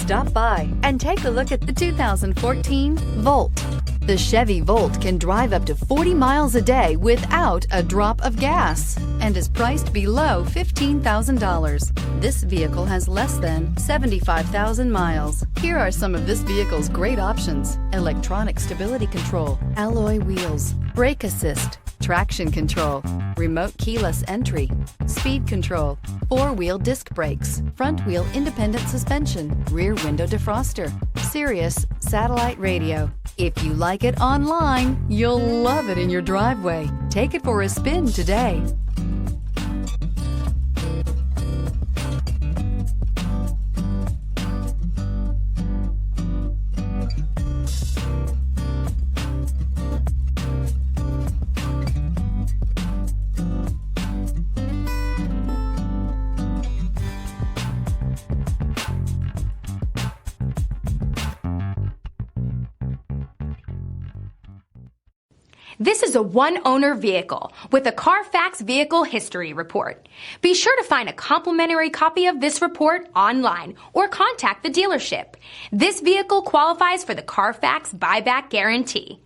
Stop by and take a look at the 2014 Volt. The Chevy Volt can drive up to 40 miles a day without a drop of gas and is priced below $15,000. This vehicle has less than 75,000 miles. Here are some of this vehicle's great options: electronic stability control, alloy wheels, brake assist, traction control, remote keyless entry, speed control, four-wheel disc brakes, front-wheel independent suspension, rear window defroster, Sirius satellite radio. If you like it online, you'll love it in your driveway. Take it for a spin today. This is a one-owner vehicle with a CARFAX Vehicle History Report. Be sure to find a complimentary copy of this report online or contact the dealership. This vehicle qualifies for the CARFAX Buyback Guarantee.